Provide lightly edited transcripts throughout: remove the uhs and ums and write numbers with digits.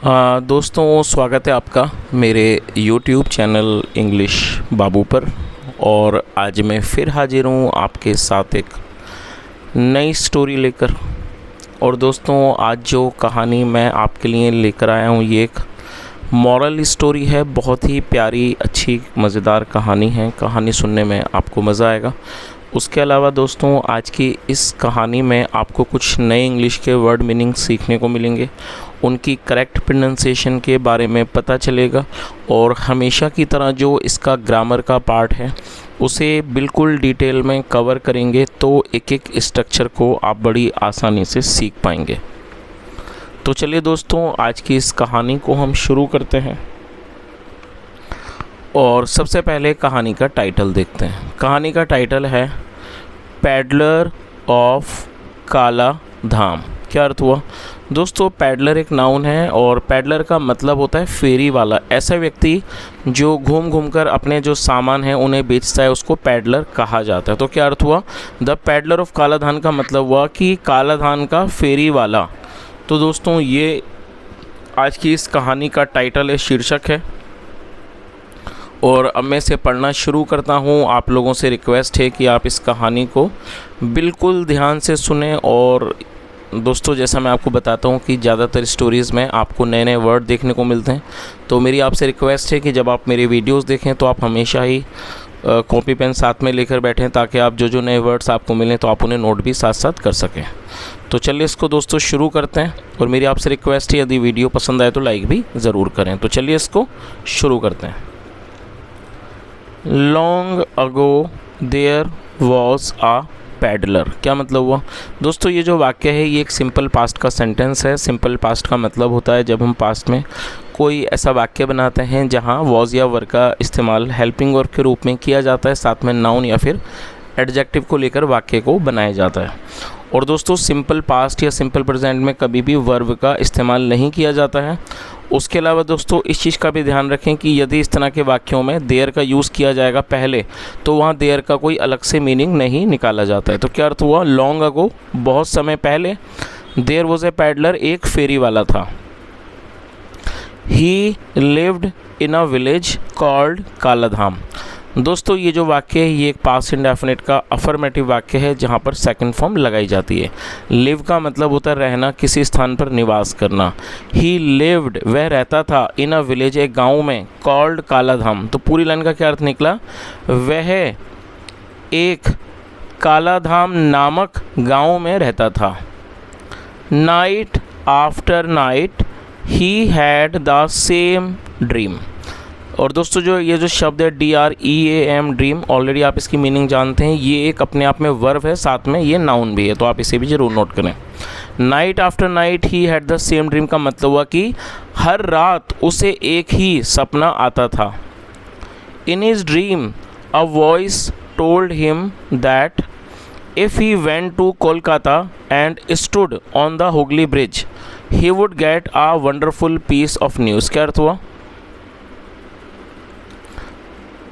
दोस्तों, स्वागत है आपका मेरे YouTube चैनल इंग्लिश बाबू पर। और आज मैं फिर हाजिर हूँ आपके साथ एक नई स्टोरी लेकर। और दोस्तों, आज जो कहानी मैं आपके लिए लेकर आया हूँ ये एक मॉरल स्टोरी है। बहुत ही प्यारी, अच्छी, मज़ेदार कहानी है। कहानी सुनने में आपको मज़ा आएगा। उसके अलावा दोस्तों, आज की इस कहानी में आपको कुछ नए इंग्लिश के वर्ड मीनिंग सीखने को मिलेंगे, उनकी करेक्ट प्रोनाउंसिएशन के बारे में पता चलेगा। और हमेशा की तरह जो इसका ग्रामर का पार्ट है उसे बिल्कुल डिटेल में कवर करेंगे, तो एक एक स्ट्रक्चर को आप बड़ी आसानी से सीख पाएंगे। तो चलिए दोस्तों, आज की इस कहानी को हम शुरू करते हैं। और सबसे पहले कहानी का टाइटल देखते हैं। कहानी का टाइटल है पैडलर ऑफ काला धाम। क्या अर्थ हुआ दोस्तों? पैडलर एक नाउन है और पैडलर का मतलब होता है फेरी वाला। ऐसा व्यक्ति जो घूम घूम कर अपने जो सामान है उन्हें बेचता है, उसको पैडलर कहा जाता है। तो क्या अर्थ हुआ? द पैडलर ऑफ काला धान का मतलब हुआ कि काला धान का फेरी वाला। तो दोस्तों, ये आज की इस कहानी का टाइटल है, शीर्षक है। और अब मैं इसे पढ़ना शुरू करता हूँ। आप लोगों से रिक्वेस्ट है कि आप इस कहानी को बिल्कुल ध्यान से सुने। और दोस्तों, जैसा मैं आपको बताता हूँ कि ज़्यादातर स्टोरीज़ में आपको नए नए वर्ड देखने को मिलते हैं, तो मेरी आपसे रिक्वेस्ट है कि जब आप मेरी वीडियोस देखें तो आप हमेशा ही कॉपी पेन साथ में लेकर बैठें, ताकि आप जो जो नए वर्ड्स आपको मिलें तो आप उन्हें नोट भी साथ साथ कर सकें। तो चलिए इसको दोस्तों शुरू करते हैं। और मेरी आपसे रिक्वेस्ट है, यदि वीडियो पसंद आए तो लाइक भी ज़रूर करें। तो चलिए इसको शुरू करते हैं। Long ago there was a peddler. क्या मतलब हुआ दोस्तों? ये जो वाक्य है ये एक सिंपल पास्ट का सेंटेंस है। सिंपल पास्ट का मतलब होता है जब हम पास्ट में कोई ऐसा वाक्य बनाते हैं जहाँ वॉज या वर का इस्तेमाल हेल्पिंग वर्ब के रूप में किया जाता है, साथ में नाउन या फिर एडजेक्टिव को लेकर वाक्य को बनाया जाता है। और दोस्तों, सिंपल पास्ट या सिंपल प्रेजेंट में कभी भी वर्ब का इस्तेमाल नहीं किया जाता है। उसके अलावा दोस्तों, इस चीज़ का भी ध्यान रखें कि यदि इस तरह के वाक्यों में देयर का यूज़ किया जाएगा पहले, तो वहाँ देयर का कोई अलग से मीनिंग नहीं निकाला जाता है। तो क्या अर्थ हुआ? लॉन्ग अगो, बहुत समय पहले, देयर वॉज ए पैडलर, एक फेरी वाला था। ही lived in a village called काला धाम। दोस्तों, ये जो वाक्य है ये एक पास्ट इंडेफिनिट का अफर्मेटिव वाक्य है, जहाँ पर सेकंड फॉर्म लगाई जाती है। लिव का मतलब होता है रहना, किसी स्थान पर निवास करना। ही लिव्ड, वह रहता था, इन अ विलेज, एक गाँव में, कॉल्ड काला धाम। तो पूरी लाइन का क्या अर्थ निकला? वह एक काला धाम नामक गाँव में रहता था। Night after night he had the same dream. और दोस्तों, जो ये जो शब्द है DREAM, ड्रीम, ऑलरेडी आप इसकी मीनिंग जानते हैं। ये एक अपने आप में वर्ब है, साथ में ये नाउन भी है, तो आप इसे भी ज़रूर नोट करें। Night after night he had the same dream का मतलब हुआ कि हर रात उसे एक ही सपना आता था। In his dream a voice told him that if he went to Kolkata and stood on the Hooghly bridge he would get a wonderful piece of news. क्या अर्थ हुआ?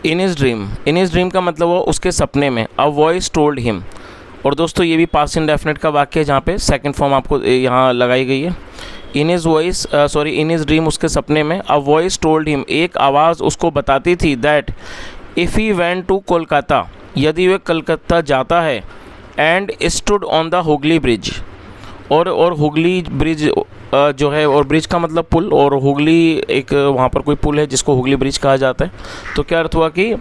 इन हिज ड्रीम का मतलब हुआ उसके सपने में। अ वॉइस टोल्ड हिम। और दोस्तों, ये भी पास्ट इंडेफिनिट का वाक्य है, जहाँ पे सेकंड फॉर्म आपको यहाँ लगाई गई है। इन हिज ड्रीम, उसके सपने में। अ वॉइस टोल्ड हिम, एक आवाज़ उसको बताती थी, that if he went to Kolkata, यदि वह कलकत्ता जाता है, and stood on the Hooghly bridge, और हुगली ब्रिज जो है, और ब्रिज का मतलब पुल, और हुगली एक वहाँ पर कोई पुल है जिसको हुगली ब्रिज कहा जाता है। तो क्या अर्थ हुआ कि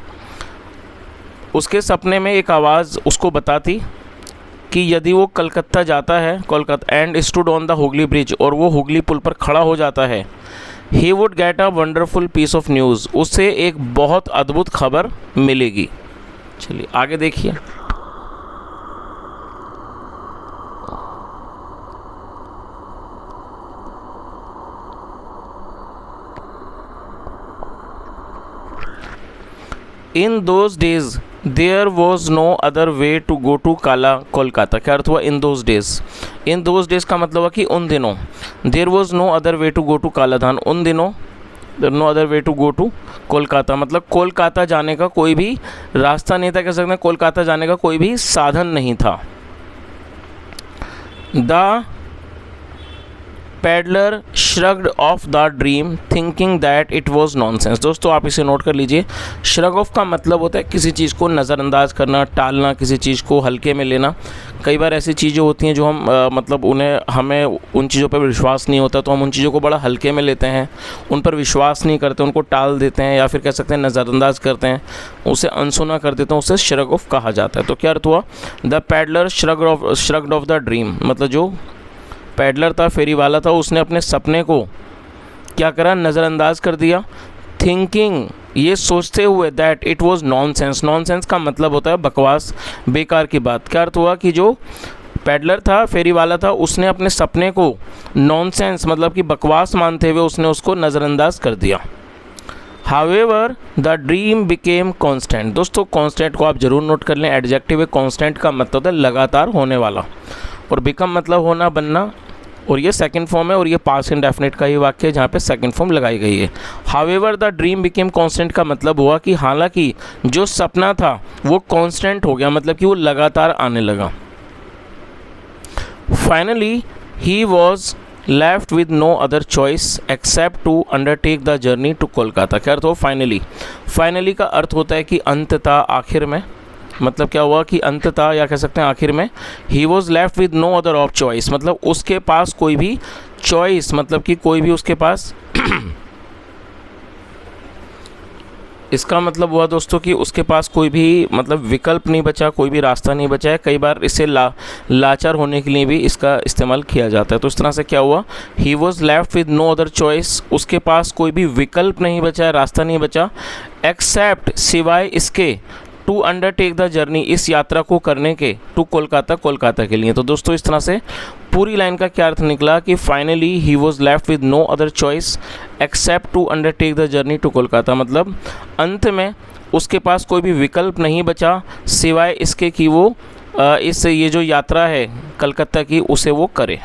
उसके सपने में एक आवाज़ उसको बताती कि यदि वो कलकत्ता जाता है, Kolkata, and stood on the Hooghly bridge, और वो हुगली पुल पर खड़ा हो जाता है, he would get a wonderful piece of news, उससे एक बहुत अद्भुत खबर मिलेगी। चलिए आगे देखिए। In those days there was no other way to go to काला कोलकाता। क्या अर्थ हुआ? इन दोज डेज का मतलब हुआ कि उन दिनों। There was no other way to go to काला धाम, उन दिनों no other way to go to Kolkata, मतलब कोलकाता जाने का कोई भी रास्ता नहीं था, कह सकते हैं कोलकाता जाने का कोई भी साधन नहीं था। The peddler shrugged of the dream thinking that it was nonsense. दोस्तों आप इसे नोट कर लीजिए। श्रग ऑफ का मतलब होता है किसी चीज़ को नज़रअंदाज करना, टालना, किसी चीज़ को हल्के में लेना। कई बार ऐसी चीज़ें होती हैं जो हम मतलब हमें उन चीज़ों पर विश्वास नहीं होता, तो हम उन चीज़ों को बड़ा हल्के में लेते हैं, उन पर विश्वास नहीं करते, उनको टाल देते हैं, या फिर कह सकते हैं नज़रअंदाज करते हैं, उसे अनसुना कर देते हैं, उसे श्रग ऑफ कहा जाता है। तो क्या अर्थ हुआ? The peddler shrugged of the dream, मतलब जो पैडलर था, फेरी वाला था, उसने अपने सपने को क्या करा? नज़रअंदाज कर दिया। थिंकिंग, ये सोचते हुए, that it was nonsense. Nonsense का मतलब होता है बकवास, बेकार की बात। क्या अर्थ हुआ कि जो पैडलर था, फेरी वाला था, उसने अपने सपने को नॉनसेंस मतलब कि बकवास मानते हुए उसने उसको नज़रअंदाज कर दिया। However the dream became constant. दोस्तों कॉन्स्टेंट को आप ज़रूर नोट कर लें। एडजेक्टिव है, कॉन्स्टेंट का मतलब होता है लगातार होने वाला, और बिकम मतलब होना, बनना, और ये सेकंड फॉर्म है, और ये पास्ट इंडेफिनिट का ही वाक्य है जहाँ पे सेकंड फॉर्म लगाई गई है। However the dream became constant का मतलब हुआ कि हालांकि जो सपना था वो कांस्टेंट हो गया, मतलब कि वो लगातार आने लगा। Finally he was left with no other choice except to undertake the journey to Kolkata. क्या अर्थ हो? फाइनली। फाइनली का अर्थ होता है कि अंततः, आखिर में। मतलब क्या हुआ कि अंततः, या कह सकते हैं आखिर में, he was left with no other of choice, मतलब उसके पास कोई भी चॉइस, मतलब कि कोई भी उसके पास इसका मतलब हुआ दोस्तों कि उसके पास कोई भी मतलब विकल्प नहीं बचा, कोई भी रास्ता नहीं बचा है। कई बार इसे लाचार होने के लिए भी इसका इस्तेमाल किया जाता है। तो इस तरह से क्या हुआ? He was left with no other choice, उसके पास कोई भी विकल्प नहीं बचा है, रास्ता नहीं बचा, एक्सेप्ट, सिवाय इसके, टू अंडरटेक द जर्नी, इस यात्रा को करने के, टू कोलकाता, कोलकाता के लिए। तो दोस्तों इस तरह से पूरी लाइन का क्या अर्थ निकला कि finally he was left with no other choice except to undertake the journey to Kolkata, मतलब अंत में उसके पास कोई भी विकल्प नहीं बचा सिवाय इसके कि वो ये जो यात्रा है कलकत्ता की, उसे वो करे।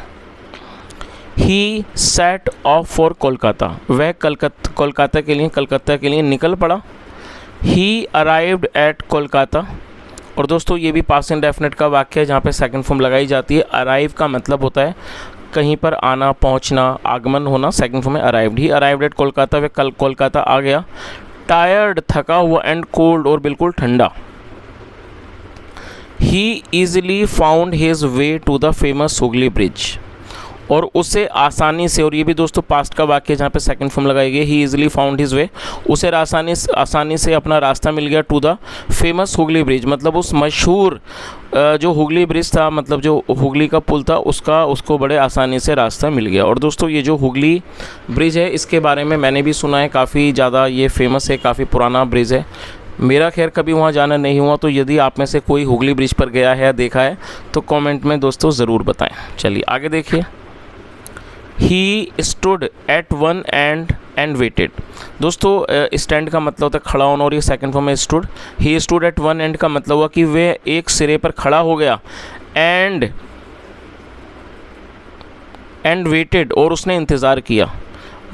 ही सेट ऑफ फॉर कोलकाता, वह कोलकाता के लिए निकल पड़ा। ही अराइव्ड एट कोलकाता, और दोस्तों ये भी पास्ट इंडेफिनिट का वाक्य है जहाँ पे सेकंड फॉर्म लगाई जाती है। अराइव का मतलब होता है कहीं पर आना, पहुँचना, आगमन होना। सेकंड फॉर्म में arrived. He arrived at Kolkata, वे कल कोलकाता आ गया। टायर्ड, थका हुआ, एंड कोल्ड, और बिल्कुल ठंडा। He easily found his way to the famous Hooghly bridge, और उसे आसानी से, और ये भी दोस्तों पास्ट का वाक्य जहाँ पे सेकंड फॉर्म लगाई गई, he easily found his way, उसे आसानी से अपना रास्ता मिल गया to the famous Hooghly bridge, मतलब उस मशहूर जो हुगली ब्रिज था, मतलब जो हुगली का पुल था, उसको बड़े आसानी से रास्ता मिल गया। और दोस्तों ये जो हुगली ब्रिज है, इसके बारे में मैंने भी सुना है, काफ़ी ज़्यादा ये फेमस है, काफ़ी पुराना ब्रिज है। मेरा खैर कभी वहाँ जाना नहीं हुआ, तो यदि आप में से कोई हुगली ब्रिज पर गया है या देखा है तो कमेंट में दोस्तों ज़रूर बताएं। चलिए आगे देखिए। He stood at one end and. दोस्तों स्टैंड का मतलब होता है खड़ा होना, और ये सेकंड फॉर्म में stood. He stood at one end का मतलब हुआ कि वे एक सिरे पर खड़ा हो गया, एंड वेटेड, और उसने इंतज़ार किया।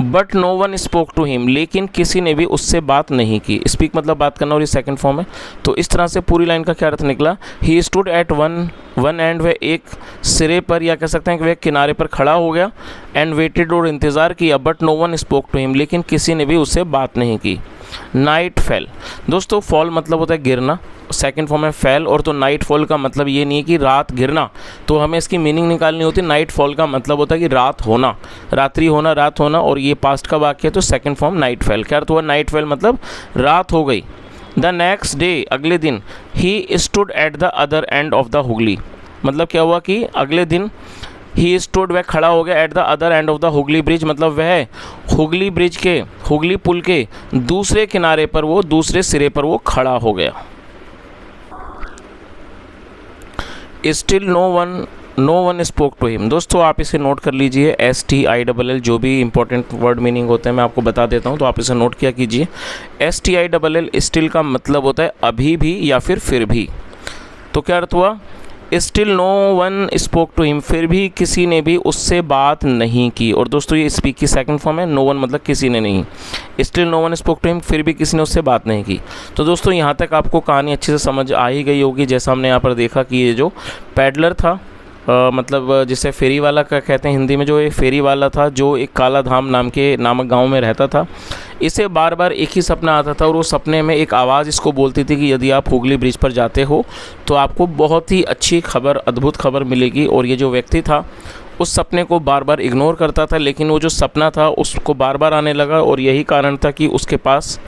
But no one spoke to him, लेकिन किसी ने भी उससे बात नहीं की। स्पीक मतलब बात करना, और ये सेकंड फॉर्म है। तो इस तरह से पूरी लाइन का क्या अर्थ निकला? ही स्टूड एट वन एंड, वह एक सिरे पर, या कह सकते हैं कि वह किनारे पर खड़ा हो गया, एंड वेटेड, और इंतज़ार किया। But no one spoke to him, लेकिन किसी ने भी उससे बात नहीं की। Night fail. दोस्तों फॉल मतलब होता है गिरना, सेकंड फॉर्म है फेल, और तो नाइट फॉल का मतलब ये नहीं है कि रात गिरना, तो हमें इसकी मीनिंग निकालनी होती है। नाइट फॉल का मतलब होता है कि रात होना, रात्रि होना, रात होना, और ये पास्ट का वाक्य है, तो सेकंड फॉर्म नाइट फेल। क्या अर्थ हुआ? नाइट फेल मतलब रात हो गई। द नेक्स्ट डे, अगले दिन, ही stood at the other end of the Hooghly, मतलब क्या हुआ कि अगले दिन ही स्टूड, वह खड़ा हो गया, at the other end of the Hooghly bridge, मतलब वह हुगली ब्रिज के, हुगली पुल के दूसरे किनारे पर, वो दूसरे सिरे पर वो खड़ा हो गया। Still no one spoke to him. दोस्तों आप इसे नोट कर लीजिए, STILL, जो भी इंपॉर्टेंट वर्ड मीनिंग होते हैं मैं आपको बता देता हूं, तो आप इसे नोट किया कीजिए। STILL स्टिल का मतलब होता है अभी भी या फिर भी। तो क्या अर्थ हुआ? Still no one spoke to him, फिर भी किसी ने भी उससे बात नहीं की। और दोस्तों ये स्पीक की सेकंड फॉर्म है, नो वन मतलब किसी ने नहीं। Still no one spoke to him, फिर भी किसी ने उससे बात नहीं की। तो दोस्तों यहाँ तक आपको कहानी अच्छे से समझ आ ही गई होगी। जैसा हमने यहाँ पर देखा कि ये जो पैडलर था, मतलब जिसे फेरी वाला का कहते हैं हिंदी में, जो एक फेरी वाला था जो एक काला धाम नामक गांव में रहता था। इसे बार बार एक ही सपना आता था और वो सपने में एक आवाज़ इसको बोलती थी कि यदि आप हुगली ब्रिज पर जाते हो तो आपको बहुत ही अच्छी खबर, अद्भुत खबर मिलेगी। और ये जो व्यक्ति था उस सपने को बार बार इग्नोर करता था, लेकिन वो जो सपना था उसको बार बार आने लगा और यही कारण था कि उसके पास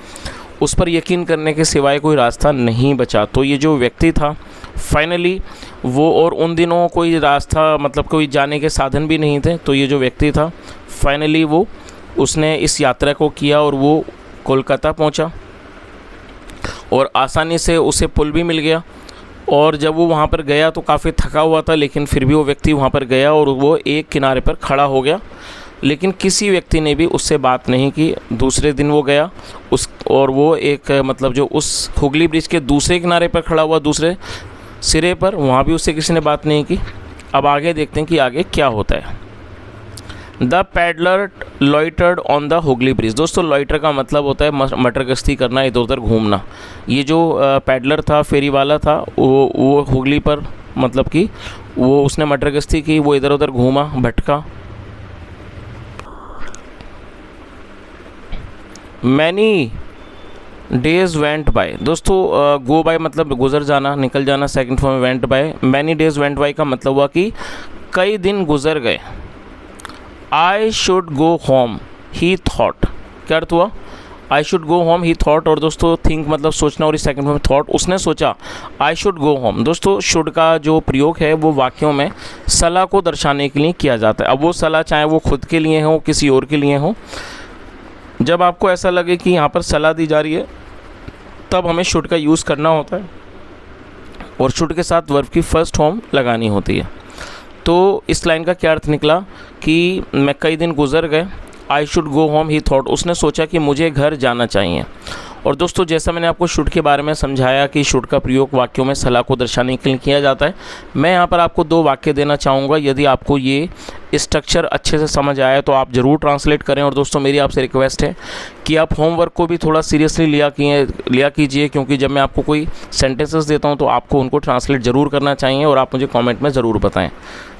उस पर यकीन करने के सिवाय कोई रास्ता नहीं बचा। तो ये जो व्यक्ति था फाइनली वो, और उन दिनों कोई रास्ता मतलब कोई जाने के साधन भी नहीं थे, तो ये जो व्यक्ति था फाइनली उसने इस यात्रा को किया और वो कोलकाता पहुंचा और आसानी से उसे पुल भी मिल गया। और जब वो वहाँ पर गया तो काफ़ी थका हुआ था, लेकिन फिर भी वो व्यक्ति वहाँ पर गया और वो एक किनारे पर खड़ा हो गया, लेकिन किसी व्यक्ति ने भी उससे बात नहीं की। दूसरे दिन वो गया और वो एक मतलब जो उस हुगली ब्रिज के दूसरे किनारे पर खड़ा हुआ, दूसरे सिरे पर, वहाँ भी उससे किसी ने बात नहीं की। अब आगे देखते हैं कि आगे क्या होता है। The peddler लॉइटर्ड on the Hooghly bridge. दोस्तों लॉइटर का मतलब होता है मटर गश्ती करना, इधर उधर घूमना। ये जो पैडलर था, फेरी वाला था, वो हुगली पर मतलब कि वो उसने मटर गश्ती की, वो इधर उधर घूमा, भटका। Many days went by. दोस्तों गो बाय मतलब गुजर जाना, निकल जाना, सेकंड फॉर्म में went by. Many days went by का मतलब हुआ कि कई दिन गुजर गए। I should go home he thought. क्या अर्थ हुआ? I should go home he thought. और दोस्तों थिंक मतलब सोचना, और इस सेकंड फॉर्म में थॉट, उसने सोचा आई शुड गो होम। दोस्तों शुड का जो प्रयोग है वो वाक्यों में सलाह को दर्शाने के लिए किया जाता है। अब वो सलाह चाहे वो खुद के लिए हो, किसी और के लिए हो, जब आपको ऐसा लगे कि यहाँ पर सलाह दी जा रही है तब हमें शुड का यूज़ करना होता है और शुड के साथ वर्ब की फर्स्ट फॉर्म लगानी होती है। तो इस लाइन का क्या अर्थ निकला कि मैं कई दिन गुजर गए, I should go home he thought, उसने सोचा कि मुझे घर जाना चाहिए। और दोस्तों जैसा मैंने आपको शुड के बारे में समझाया कि शुड का प्रयोग वाक्यों में सलाह को दर्शाने के लिए किया जाता है, मैं यहाँ पर आपको 2 वाक्य देना चाहूँगा। यदि आपको ये स्ट्रक्चर अच्छे से समझ आया तो आप ज़रूर ट्रांसलेट करें। और दोस्तों मेरी आपसे रिक्वेस्ट है कि आप होमवर्क को भी थोड़ा सीरियसली लिया कीजिए, क्योंकि जब मैं आपको कोई सेंटेंसेस देता हूँ तो आपको उनको ट्रांसलेट ज़रूर करना चाहिए और आप मुझे कॉमेंट में ज़रूर बताएँ।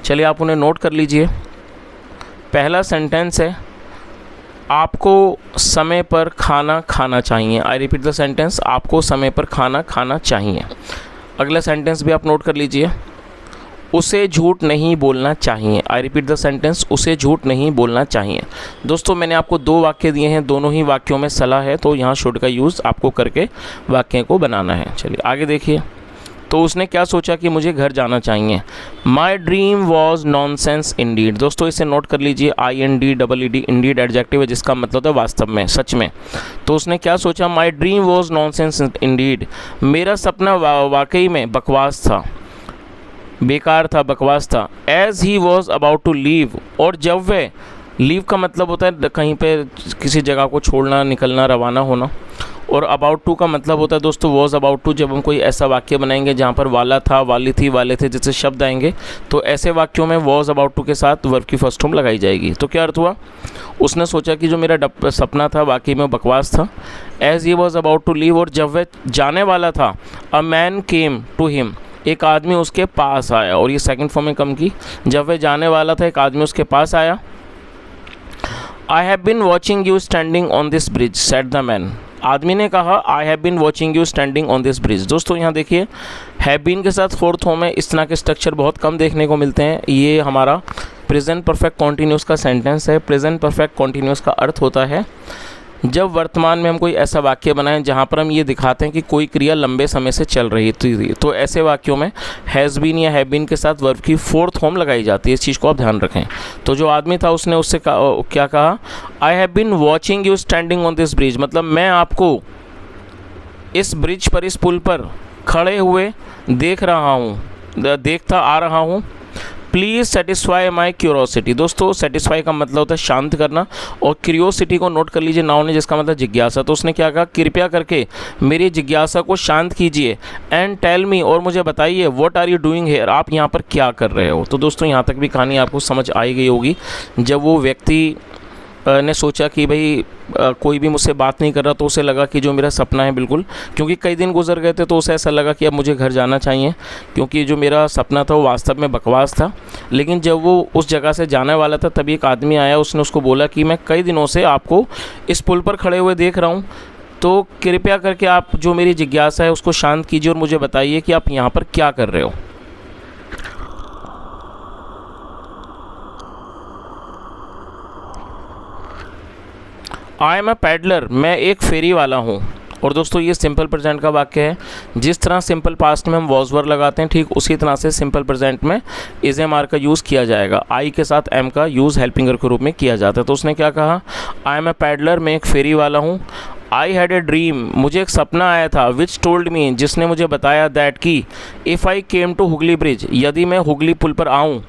चलिए आप उन्हें नोट कर लीजिए। पहला सेंटेंस है, आपको समय पर खाना खाना चाहिए। आई रिपीट द सेंटेंस, आपको समय पर खाना खाना चाहिए। अगला सेंटेंस भी आप नोट कर लीजिए, उसे झूठ नहीं बोलना चाहिए। आई रिपीट द सेंटेंस, उसे झूठ नहीं बोलना चाहिए। दोस्तों मैंने आपको 2 वाक्य दिए हैं, दोनों ही वाक्यों में सलाह है, तो यहाँ शुड का यूज़ आपको करके वाक्य को बनाना है। चलिए आगे देखिए। तो उसने क्या सोचा कि मुझे घर जाना चाहिए। My dream was nonsense Indeed. दोस्तों इसे नोट कर लीजिए, INDEED, इंडीड एडजेक्टिव है जिसका मतलब है वास्तव में, सच में। तो उसने क्या सोचा, my dream was nonsense Indeed, मेरा सपना वाकई में बकवास था, बेकार था, बकवास था। As he was about to leave, और जब वह, लीव का मतलब होता है कहीं पे किसी जगह को छोड़ना, निकलना, रवाना होना। और अबाउट टू का मतलब होता है दोस्तों वॉज अबाउट टू, जब हम कोई ऐसा वाक्य बनाएंगे जहाँ पर वाला था, वाली थी, वाले थे जैसे शब्द आएंगे, तो ऐसे वाक्यों में वॉज अबाउट टू के साथ वर्ब की फर्स्ट फॉर्म लगाई जाएगी। तो क्या अर्थ हुआ, उसने सोचा कि जो मेरा सपना था वाकई में बकवास था। As he was about to leave, और जब वह जाने वाला था, a man came to him, एक आदमी उसके पास आया। और ये सेकंड फॉर्म में कम की, जब वह जाने वाला था एक आदमी उसके पास आया। I have been watching you standing on this bridge said the man. आदमी ने कहा I have been watching you standing on this bridge. दोस्तों यहाँ देखिए, हैव बीन के साथ फोर्थ फॉर्म में इस तरह के स्ट्रक्चर बहुत कम देखने को मिलते हैं। ये हमारा प्रेजेंट परफेक्ट कॉन्टिन्यूस का सेंटेंस है। प्रेजेंट परफेक्ट कॉन्टिन्यूस का अर्थ होता है जब वर्तमान में हम कोई ऐसा वाक्य बनाएं जहाँ पर हम ये दिखाते हैं कि कोई क्रिया लंबे समय से चल रही थी, तो ऐसे वाक्यों में हैज़ बीन या हैव बीन के साथ वर्ब की फोर्थ फॉर्म लगाई जाती है। इस चीज़ को आप ध्यान रखें। तो जो आदमी था उसने उससे क्या कहा, I have been watching you standing on this bridge, मतलब मैं आपको इस ब्रिज पर, इस पुल पर खड़े हुए देखता आ रहा हूँ। Please satisfy my curiosity. दोस्तों सेटिस्फाई का मतलब होता है शांत करना, और क्यूरियोसिटी को नोट कर लीजिए, नाउन है जिसका मतलब जिज्ञासा। तो उसने क्या कहा, कृपया करके मेरी जिज्ञासा को शांत कीजिए। एंड टेल मी, और मुझे बताइए, what are you doing here, आप यहाँ पर क्या कर रहे हो। तो दोस्तों यहाँ तक भी कहानी आपको समझ आई गई होगी। जब वो व्यक्ति ने सोचा कि भाई कोई भी मुझसे बात नहीं कर रहा, तो उसे लगा कि जो मेरा सपना है बिल्कुल, क्योंकि कई दिन गुजर गए थे तो उसे ऐसा लगा कि अब मुझे घर जाना चाहिए, क्योंकि जो मेरा सपना था वो वास्तव में बकवास था। लेकिन जब वो उस जगह से जाने वाला था तभी एक आदमी आया, उसने उसको बोला कि मैं कई दिनों से आपको इस पुल पर खड़े हुए देख रहा हूँ, तो कृपया करके आप जो मेरी जिज्ञासा है उसको शांत कीजिए और मुझे बताइए कि आप यहाँ पर क्या कर रहे हो। आई एम अ पैडलर, मैं एक फेरी वाला हूँ। और दोस्तों ये सिंपल प्रेजेंट का वाक्य है। जिस तरह सिंपल पास्ट में हम वॉज वर लगाते हैं, ठीक उसी तरह से सिंपल प्रेजेंट में इज एम आर का यूज़ किया जाएगा। आई के साथ एम का यूज़ हेल्पिंग वर्ब के रूप में किया जाता है। तो उसने क्या कहा, आई एम ए पैडलर, मैं एक फेरी वाला हूँ। आई हैड ए ड्रीम, मुझे एक सपना आया था। विच टोल्ड मी, जिसने मुझे बताया, दैट कि if I came to Hooghly bridge, यदि मैं हुगली पुल पर आऊँ,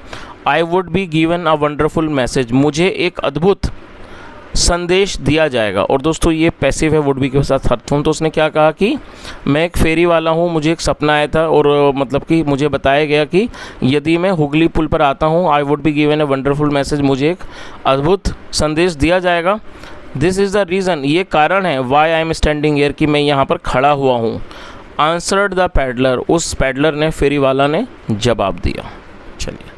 I would be given a wonderful message, मुझे एक अद्भुत संदेश दिया जाएगा। और दोस्तों ये पैसिव है वुड बी के साथ हर्थ फॉर्म। तो उसने क्या कहा कि मैं एक फेरी वाला हूँ, मुझे एक सपना आया था और मतलब कि मुझे बताया गया कि यदि मैं हुगली पुल पर आता हूँ, आई would be given a wonderful message, मुझे एक अद्भुत संदेश दिया जाएगा। दिस इज़ द रीज़न, ये कारण है, why I am standing here, कि मैं यहाँ पर खड़ा हुआ हूँ। आंसर्ड द पैडलर, उस पैडलर ने, फेरी वाला ने जवाब दिया। चलिए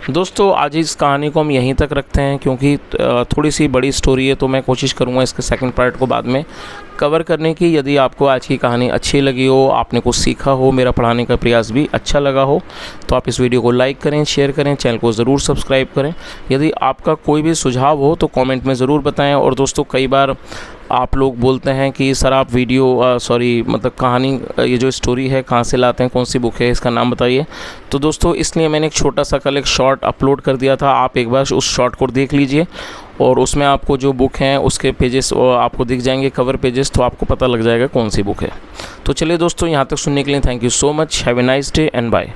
दोस्तों आज इस कहानी को हम यहीं तक रखते हैं, क्योंकि थोड़ी सी बड़ी स्टोरी है, तो मैं कोशिश करूँगा इसके सेकंड पार्ट को बाद में कवर करने की। यदि आपको आज की कहानी अच्छी लगी हो, आपने कुछ सीखा हो, मेरा पढ़ाने का प्रयास भी अच्छा लगा हो, तो आप इस वीडियो को लाइक करें, शेयर करें, चैनल को ज़रूर सब्सक्राइब करें। यदि आपका कोई भी सुझाव हो तो कमेंट में ज़रूर बताएं। और दोस्तों कई बार आप लोग बोलते हैं कि सर आप वीडियो मतलब कहानी, ये जो स्टोरी है कहाँ से लाते हैं, कौन सी बुक है, इसका नाम बताइए। तो दोस्तों इसलिए मैंने एक छोटा सा कल एक शॉर्ट अपलोड कर दिया था, आप एक बार उस शॉर्ट को देख लीजिए और उसमें आपको जो बुक हैं उसके पेजेस आपको दिख जाएंगे, कवर पेजेस, तो आपको पता लग जाएगा कौन सी बुक है। तो चलिए दोस्तों यहाँ तक सुनने के लिए thank you so much, have a nice day and bye.